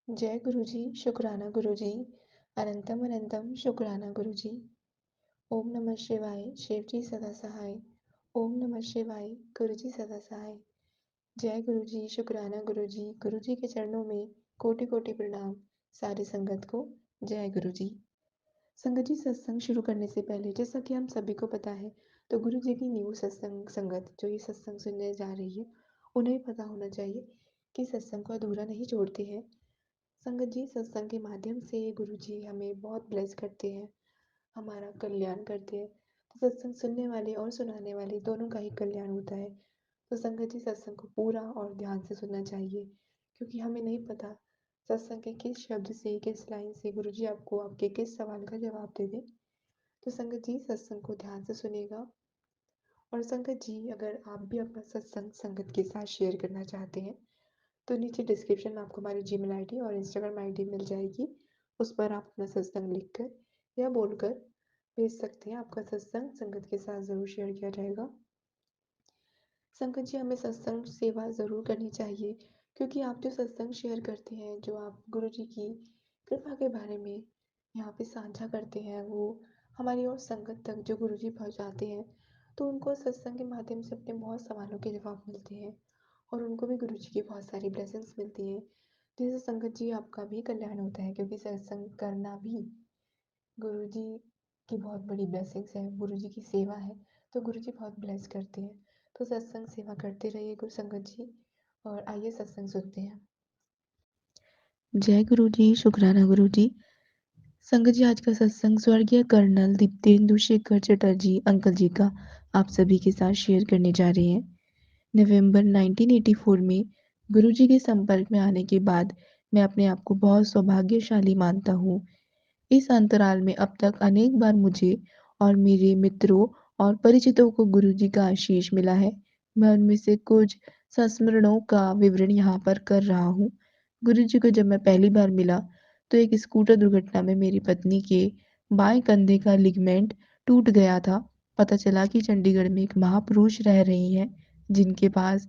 जय गुरु जी, शुक्राना गुरु जी, अनंतम अनंतम शुक्राना गुरु जी। ओम नमः शिवाय, शिव जी सदा सहाय। ओम नमः शिवाय, गुरु जी सदा सहाय। जय गुरु जी, शुक्राना गुरु जी के चरणों में कोटि कोटि प्रणाम। सारी संगत को जय गुरु जी। संगत जी, सत्संग शुरू करने से पहले जैसा कि हम सभी को पता है, तो गुरु जी की न्यू सत्संग संगत जो ये सत्संग सुनने जा रही है, उन्हें भी पता होना चाहिए कि सत्संग को अधूरा नहीं छोड़ते हैं। संगत जी, सत्संग के माध्यम से गुरु जी हमें बहुत ब्लेस करते हैं, हमारा कल्याण करते हैं। तो सत्संग सुनने वाले और सुनाने वाले दोनों का ही कल्याण होता है। तो संगत जी, सत्संग को पूरा और ध्यान से सुनना चाहिए, क्योंकि हमें नहीं पता सत्संग के किस शब्द से, किस लाइन से गुरु जी आपको आपके किस सवाल का जवाब दे दें। तो संगत जी, सत्संग को ध्यान से सुनेगा। और संगत जी, अगर आप भी अपना सत्संग संगत के साथ शेयर करना चाहते हैं, तो नीचे डिस्क्रिप्शन में आपको हमारी जीमेल आईडी और इंस्टाग्राम आईडी मिल जाएगी। उस पर आप अपना सत्संग लिखकर या बोलकर भेज सकते हैं। आपका सत्संग संगत के साथ ज़रूर शेयर किया जाएगा। संगत जी, हमें सत्संग सेवा ज़रूर करनी चाहिए, क्योंकि आप जो सत्संग शेयर करते हैं, जो आप गुरु जी की कृपा के बारे में यहाँ पे साझा करते हैं, वो हमारी और संगत तक जो गुरु जी पहुँचाते हैं, तो उनको सत्संग के माध्यम से अपने बहुत सवालों के जवाब मिलते हैं और उनको भी गुरु जी की बहुत सारी ब्लेसिंग्स मिलती हैं, जिससे संगत जी आपका भी कल्याण होता है, क्योंकि सत्संग करना भी गुरु जी की बहुत बड़ी ब्लेसिंग्स है, गुरु जी की सेवा है। तो गुरु जी बहुत ब्लेस करते हैं। तो सत्संग सेवा करते रहिए गुरु संगत जी। और आइए सत्संग सुनते हैं। जय गुरु जी, शुक्राना गुरु जी। संगत जी, आज का सत्संग स्वर्गीय कर्नल दीप्तेंदु शेखर चटर्जी अंकल जी का आप सभी के साथ शेयर करने जा रहे हैं। नवंबर 1984 में गुरुजी के संपर्क में आने के बाद मैं अपने आप को बहुत सौभाग्यशाली मानता हूँ। इस अंतराल में अब तक अनेक बार मुझे और मेरे मित्रों और परिचितों को गुरुजी का आशीष मिला है। मैं उनमें से कुछ संस्मरणों का विवरण यहाँ पर कर रहा हूँ। गुरुजी को जब मैं पहली बार मिला, तो एक स्कूटर दुर्घटना में मेरी पत्नी के बाएं कंधे का लिगामेंट टूट गया था। पता चला कि चंडीगढ़ में एक महापुरुष रह रही हैं, जिनके पास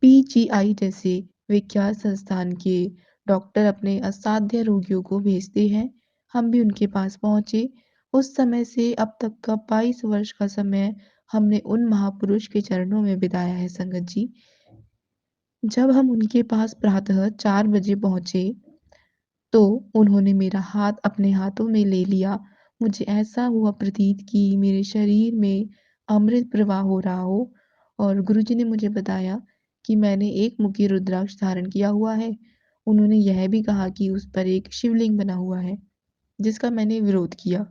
पीजीआई जैसे विख्यात संस्थान के डॉक्टर अपने असाध्य रोगियों को भेजते हैं। हम भी उनके पास पहुँचे। उस समय से अब तक का 22 वर्ष का समय हमने उन महापुरुष के चरणों में बिताया है संगत जी। जब हम उनके पास प्रातः 4 बजे पहुँचे, तो उन्होंने मेरा हाथ अपने हाथों में ले लिया। मुझे ऐसा हुआ प्रतीत कि मेरे शरीर में अमृत प्रवाह हो रहा हो, और गुरुजी ने मुझे बताया कि मैंने एक मुखी रुद्राक्ष धारण किया हुआ है। उन्होंने यह भी कहा कि उस पर एक शिवलिंग बना हुआ है, जिसका मैंने विरोध किया।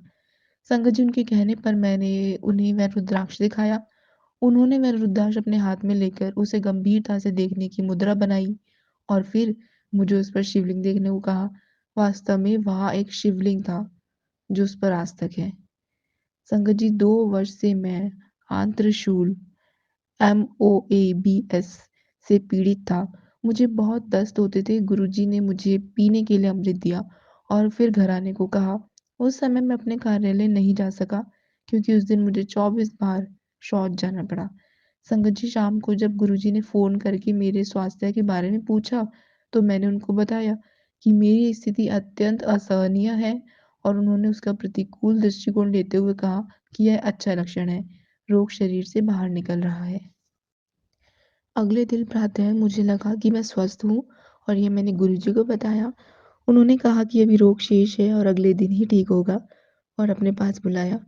संगत जी, उनके कहने पर मैंने उन्हें वह रुद्राक्ष दिखाया। उन्होंने वह रुद्राक्ष अपने हाथ में लेकर उसे गंभीरता से देखने की मुद्रा बनाई और फिर मुझे उस पर शिवलिंग देखने को कहा। वास्तव में वहाँ एक शिवलिंग था, जो उस पर आज तक है। संगत जी, 2 वर्ष से मैं आंत्रशूल MOABS से पीड़ित था। मुझे बहुत दस्त होते थे। गुरुजी ने मुझे पीने के लिए अमृत दिया और फिर घर आने को कहा। उस समय मैं अपने कार्यालय नहीं जा सका, क्योंकि उस दिन मुझे 24 बार शौच जाना पड़ा। संगत जी, शाम को जब गुरुजी ने फ़ोन करके मेरे स्वास्थ्य के बारे में पूछा, तो मैंने उनको बताया कि मेरी स्थिति अत्यंत असहनीय है, और उन्होंने उसका प्रतिकूल दृष्टिकोण लेते हुए कहा कि यह अच्छा लक्षण है, रोग शरीर से बाहर निकल रहा है। अगले दिन प्रातः मुझे लगा कि मैं स्वस्थ हूँ, और ये मैंने गुरुजी को बताया। उन्होंने कहा कि अभी रोग शेष है और अगले दिन ही ठीक होगा, और अपने पास बुलाया।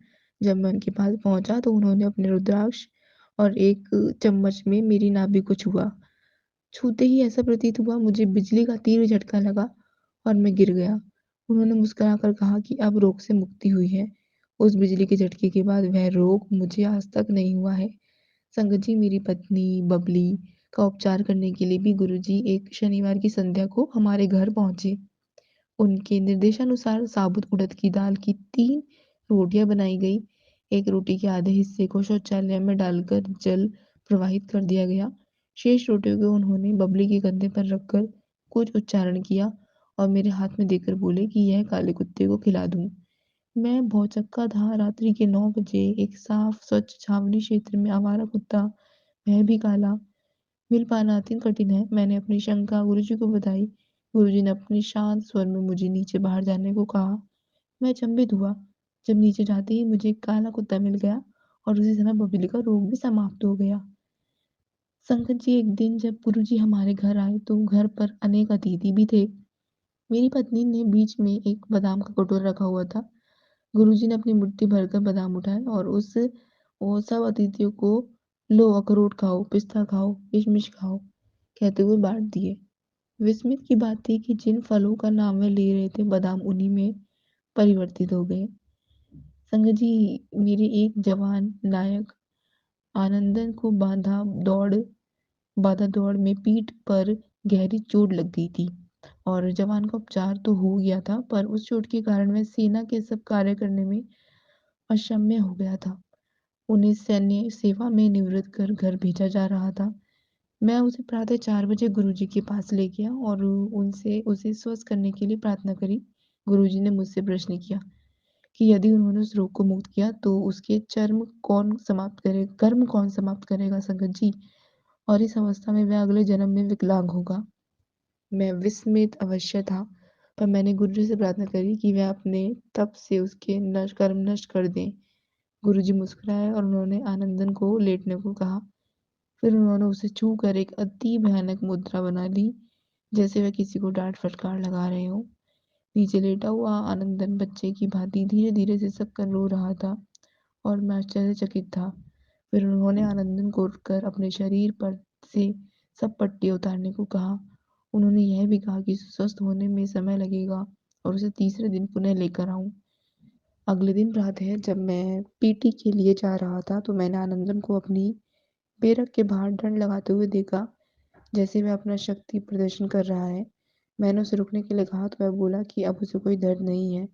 जब मैं उनके पास पहुँचा, तो उन्होंने अपने रुद्राक्ष और एक चम्मच में मेरी नाभि को छुआ। छूते ही ऐसा प्रतीत हुआ मुझे बिजली का तीव्र झटका लगा और मैं गिर गया। उन्होंने मुस्कुराकर कहा कि अब रोग से मुक्ति हुई है। उस बिजली के झटके के बाद वह रोग मुझे आज तक नहीं हुआ है। संगत जी, मेरी पत्नी बबली का उपचार करने के लिए भी गुरुजी एक शनिवार की संध्या को हमारे घर पहुँचे। उनके निर्देशानुसार साबुत उड़द की दाल की 3 रोटियाँ बनाई गई। एक रोटी के आधे हिस्से को शौचालय में डालकर जल प्रवाहित कर दिया गया। शेष रोटियों को उन्होंने बबली के कंधे पर रखकर कुछ उच्चारण किया और मेरे हाथ में देकर बोले कि यह काले कुत्ते को खिला दूँ। मैं भौचक्का था। रात्रि के 9 बजे एक साफ स्वच्छ छावनी क्षेत्र में आवारा कुत्ता, वह भी काला, मिल पाना अत्यंत कठिन है। मैंने अपनी शंका गुरुजी को बताई। गुरुजी ने अपने शांत स्वर में मुझे नीचे बाहर जाने को कहा। मैं अचंभित हुआ जब नीचे जाते ही मुझे एक काला कुत्ता मिल गया और उसी समय बबीली का रोग भी समाप्त हो गया। संगत जी, एक दिन जब गुरुजी हमारे घर आए तो घर पर अनेक अतिथि भी थे। मेरी पत्नी ने बीच में एक बादाम का कटोरा रखा हुआ था। गुरुजी ने अपनी मुट्ठी भरकर बादाम उठाए और उस वो सब अतिथियों को, लो अखरोट खाओ, पिस्ता खाओ, किशमिश खाओ, कहते हुए बांट दिए। विस्मित की बात थी कि जिन फलों का नाम वे ले रहे थे, बादाम उन्हीं में परिवर्तित हो गए। संगत जी, मेरे एक जवान नायक आनंदन को बाधा दौड़ में पीठ पर गहरी चोट लग गई थी और जवान का उपचार तो हो गया था, पर उस चोट के कारण वह सेना के सब कार्य करने में अक्षम्य हो गया था। उन्हें सैन्य सेवा में निवृत्त कर घर भेजा जा रहा था। मैं उसे प्रातः 4 बजे गुरुजी के पास ले गया और उनसे उसे स्वस्थ करने के लिए प्रार्थना करी। गुरुजी ने मुझसे प्रश्न किया कि यदि उन्होंने उस रोग को मुक्त किया तो उसके कर्म कौन समाप्त करेगा संगत जी? और इस अवस्था में वह अगले जन्म में विकलांग होगा। मैं विस्मित अवश्य था, पर मैंने गुरुजी से प्रार्थना करी कि वह अपने तप से उसके कर्म नष्ट कर दें। गुरुजी मुस्कुराए और उन्होंने आनंदन को लेटने को कहा। फिर उन्होंने उसे छूकर एक अति भयानक मुद्रा बना ली, जैसे वह किसी को डांट-फटकार लगा रहे हों। नीचे लेटा हुआ आनंदन बच्चे की भांति धीरे-धीरे सिसक कर रो रहा था और मैं आश्चर्यचकित था। फिर उन्होंने आनंदन को उठकर अपने शरीर पर से सब पट्टियाँ उतारने को कहा। उन्होंने यह भी कहा कि उसे स्वस्थ होने में समय लगेगा और उसे तीसरे दिन पुनः लेकर आऊँ। अगले दिन प्रातः जब मैं पीटी के लिए जा रहा था, तो मैंने आनंदन को अपनी बेरक के बाहर दंड लगाते हुए देखा, जैसे वह अपना शक्ति प्रदर्शन कर रहा है। मैंने उसे रुकने के लिए कहा तो वह बोला कि अब उसे कोई दर्द नहीं है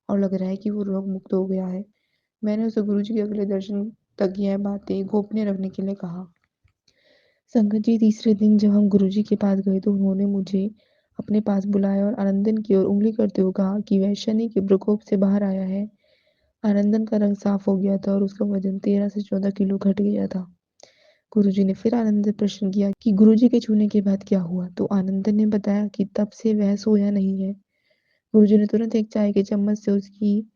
और लग रहा है कि वो रोग मुक्त हो गया है। मैंने उसे गुरुजी के अगले दर्शन तक यह बातें गोपनीय रखने के लिए कहा। संगत जी, तीसरे दिन जब हम गुरुजी के पास गए तो उन्होंने मुझे अपने पास बुलाया और आनंदन की ओर उंगली करते हुए कहा कि वह शनि के प्रकोप से बाहर आया है। आनंदन का रंग साफ हो गया था और उसका वजन 13 से 14 किलो घट गया था। गुरुजी ने फिर आनंद से प्रश्न किया कि गुरुजी के छूने के बाद क्या हुआ, तो आनंदन ने बताया कि तब से वह सोया नहीं है। गुरुजी ने तुरंत एक चाय के चम्मच से उसकी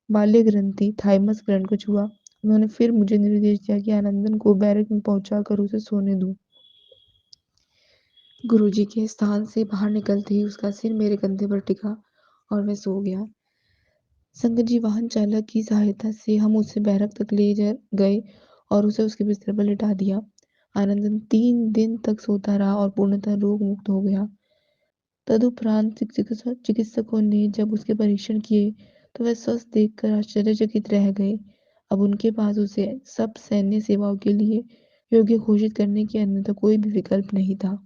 बाल्य ग्रंथि थाइमस ग्रंथि को छुआ। उन्होंने फिर मुझे निर्देश दिया कि आनंदन को बैरक में पहुंचाकर उसे सोने दूं। गुरुजी के स्थान से बाहर निकलते ही उसका सिर मेरे कंधे पर टिका और वह सो गया। संगत जी, वाहन चालक की सहायता से हम उसे बैरक तक गए और उसे उसके बिस्तर पर लिटा दिया। आनंदन 3 दिन तक सोता रहा और पूर्णतः रोग मुक्त हो गया। तदुपरांत चिकित्सकों ने जब उसके परीक्षण किए तो वह स्वस्थ देखकर आश्चर्यचकित रह गए। अब उनके पास उसे सब सैन्य सेवाओं के लिए योग्य घोषित करने के अन्यथा कोई भी विकल्प नहीं था।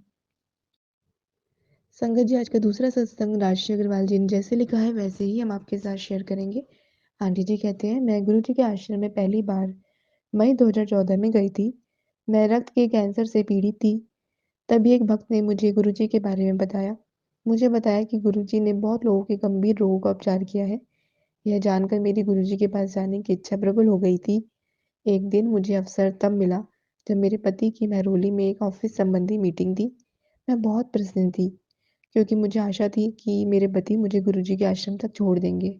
संगत जी, आज का दूसरा सत्संग राजश्री अग्रवाल जी ने जैसे लिखा है वैसे ही हम आपके साथ शेयर करेंगे। आंटी जी कहते हैं, मैं गुरु जी के आश्रम में पहली बार मई 2014 में गई थी। मैं रक्त के कैंसर से पीड़ित थी। तभी एक भक्त ने मुझे गुरु जी के बारे में बताया। मुझे बताया कि गुरु जी ने बहुत लोगों के गंभीर रोगों का उपचार किया है। यह जानकर मेरी गुरु जी के पास जाने की इच्छा प्रबल हो गई थी। एक दिन मुझे अवसर तब मिला जब मेरे पति की महरौली में एक ऑफिस संबंधी मीटिंग थी। मैं बहुत प्रसन्न थी क्योंकि मुझे आशा थी कि मेरे पति मुझे गुरुजी के आश्रम तक छोड़ देंगे।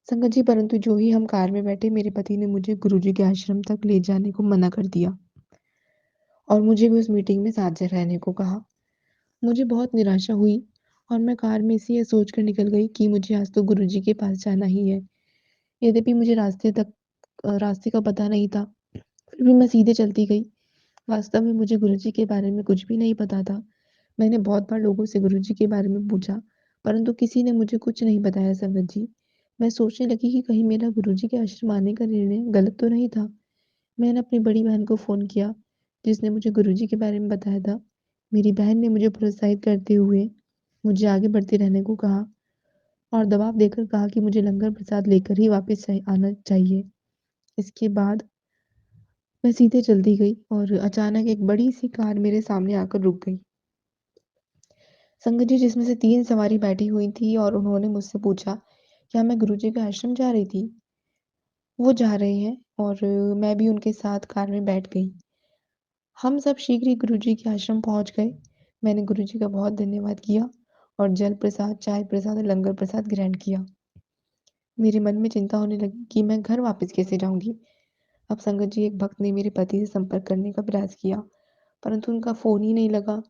संगत जी, परंतु जो ही हम कार में बैठे, मेरे पति ने मुझे गुरुजी के आश्रम तक ले जाने को मना कर दिया और मुझे भी उस मीटिंग में साथ रहने को कहा। मुझे बहुत निराशा हुई और मैं कार में से ये सोचकर निकल गई कि मुझे आज तो गुरुजी के पास जाना ही है। यद्यपि मुझे रास्ते का पता नहीं था, फिर भी मैं सीधे चलती गई। वास्तव में मुझे गुरुजी के बारे में कुछ भी नहीं पता था। मैंने बहुत बार लोगों से गुरुजी के बारे में पूछा, परंतु किसी ने मुझे कुछ नहीं बताया संगत जी। मैं सोचने लगी कि कहीं मेरा गुरुजी के आश्रम आने का निर्णय गलत तो नहीं था। मैंने अपनी बड़ी बहन को फ़ोन किया, जिसने मुझे गुरुजी के बारे में बताया था। मेरी बहन ने मुझे प्रोत्साहित करते हुए मुझे आगे बढ़ते रहने को कहा और दबाव देकर कहा कि मुझे लंगर प्रसाद लेकर ही वापस आना चाहिए। इसके बाद मैं सीधे चलती गई और अचानक एक बड़ी सी कार मेरे सामने आकर रुक गई। संगत जी, जिसमें से 3 सवारी बैठी हुई थी और उन्होंने मुझसे पूछा, क्या मैं गुरुजी के आश्रम जा रही थी? वो जा रहे हैं और मैं भी उनके साथ कार में बैठ गई। हम सब शीघ्र ही गुरुजी के आश्रम पहुँच गए। मैंने गुरुजी का बहुत धन्यवाद किया और जल प्रसाद, चाय प्रसाद और लंगर प्रसाद ग्रहण किया। मेरे मन में चिंता होने लगी कि मैं घर वापस कैसे जाऊँगी। अब संगत जी, एक भक्त ने मेरे पति से संपर्क करने का प्रयास किया, परंतु उनका फ़ोन ही नहीं लगा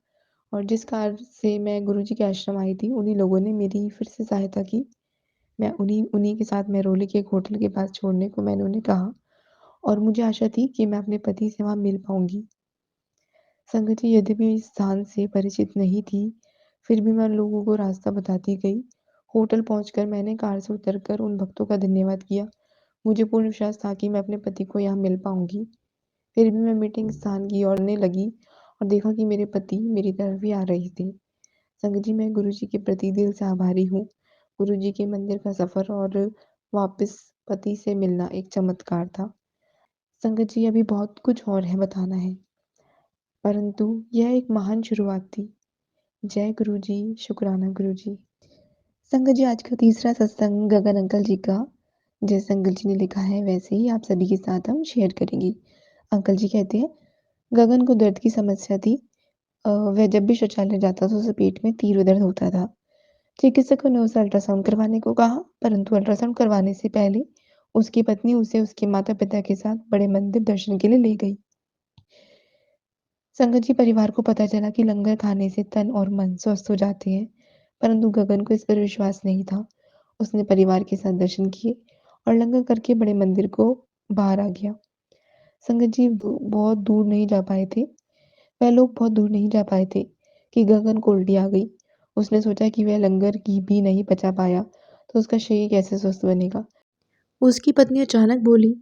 और जिस कार से मैं गुरुजी के आश्रम आई थी, उन्हीं लोगों ने मेरी फिर से सहायता की। मैं उन्हीं उन्हीं के साथ महरौली के एक होटल के पास छोड़ने को मैंने उन्हें कहा और मुझे आशा थी कि मैं अपने पति से वहाँ मिल पाऊँगी। संगत जी, यद्यपि मैं इस स्थान से परिचित नहीं थी, फिर भी मैं लोगों को रास्ता बताती गई। होटल पहुँचकर मैंने कार से उतरकर उन भक्तों का धन्यवाद किया। मुझे पूर्ण विश्वास था कि मैं अपने पति को यहाँ मिल पाऊँगी। फिर भी मैं मीटिंग स्थान की ओर बढ़ने लगी और देखा कि मेरे पति मेरी तरफ ही आ रहे थे। संगत जी, मैं गुरुजी के प्रति दिल से आभारी हूँ। गुरुजी के मंदिर का सफ़र और वापस पति से मिलना एक चमत्कार था। संगत जी, अभी बहुत कुछ और है बताना है, परंतु यह एक महान शुरुआत थी। जय गुरुजी, शुक्राना गुरुजी। संगत जी, आज का तीसरा सत्संग गगन अंकल जी का, जैसे अंकल जी ने लिखा है वैसे ही आप सभी के साथ हम शेयर करेंगे। अंकल जी कहते हैं, गगन को दर्द की समस्या थी। वह जब भी शौचालय जाता तो उसे पेट में तीव्र दर्द होता था। चिकित्सकों ने उसे अल्ट्रासाउंड करवाने को कहा, परंतु अल्ट्रासाउंड करवाने से पहले उसकी पत्नी उसे उसके माता-पिता के साथ बड़े मंदिर दर्शन के लिए ले गई। संगत जी, परिवार को पता चला कि लंगर खाने से तन और मन स्वस्थ हो जाते हैं, परंतु गगन को इस पर विश्वास नहीं था। उसने परिवार के साथ दर्शन किए और लंगर करके बड़े मंदिर को बाहर आ गया। संगत जी, बहुत दूर नहीं जा पाए थे। वह लोग बहुत दूर नहीं जा पाए थे कि गगन को उल्टी आ गई। उसने सोचा कि वह लंगर की भी नहीं पचा पाया, तो उसका शरीर कैसे स्वस्थ बनेगा। उसकी पत्नी अचानक बोली,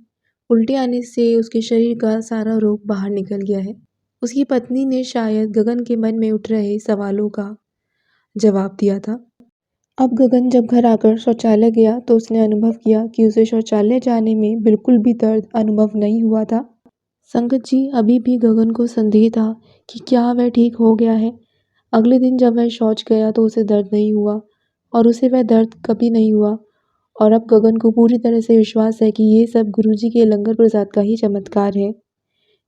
उल्टी आने से उसके शरीर का सारा रोग बाहर निकल गया है। उसकी पत्नी ने शायद गगन के मन में उठ रहे सवालों का जवाब दिया था। अब गगन जब घर आकर शौचालय गया तो उसने अनुभव किया कि उसे शौचालय जाने में बिल्कुल भी दर्द अनुभव नहीं हुआ था। संगत जी, अभी भी गगन को संदेह था कि क्या वह ठीक हो गया है। अगले दिन जब वह शौच गया तो उसे दर्द नहीं हुआ और उसे वह दर्द कभी नहीं हुआ और अब गगन को पूरी तरह से विश्वास है कि ये सब गुरुजी के लंगर प्रसाद का ही चमत्कार है।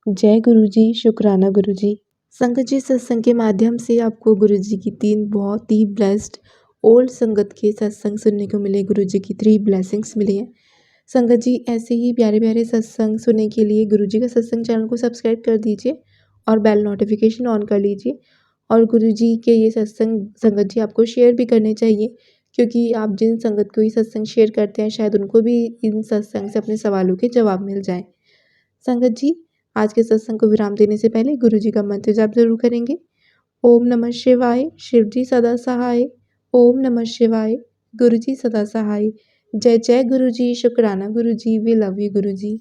जय गुरुजी, शुक्राना गुरुजी। संगत जी, सत्संग के माध्यम से आपको गुरुजी की 3 बहुत ही ब्लेस्ड ओल्ड संगत के सत्संग सुनने को मिले। गुरुजी की 3 ब्लेसिंग्स मिली हैं। संगत जी, ऐसे ही प्यारे-प्यारे सत्संग सुनने के लिए गुरुजी का सत्संग चैनल को सब्सक्राइब कर दीजिए और बेल नोटिफिकेशन ऑन कर लीजिए। और गुरुजी के ये सत्संग संगत जी आपको शेयर भी करने चाहिए, क्योंकि आप जिन संगत को ये सत्संग शेयर करते हैं शायद उनको भी इन सत्संग से अपने सवालों के जवाब मिल जाएँ। संगत जी, आज के सत्संग को विराम देने से पहले गुरुजी का मंत्र जाप ज़रूर करेंगे। ओम नमः शिवाय, शिवजी सदा सहाय। ओम नमः शिवाय, गुरुजी सदा सहाय। जय जय गुरुजी, शुक्राना गुरुजी, वी लव यू गुरुजी।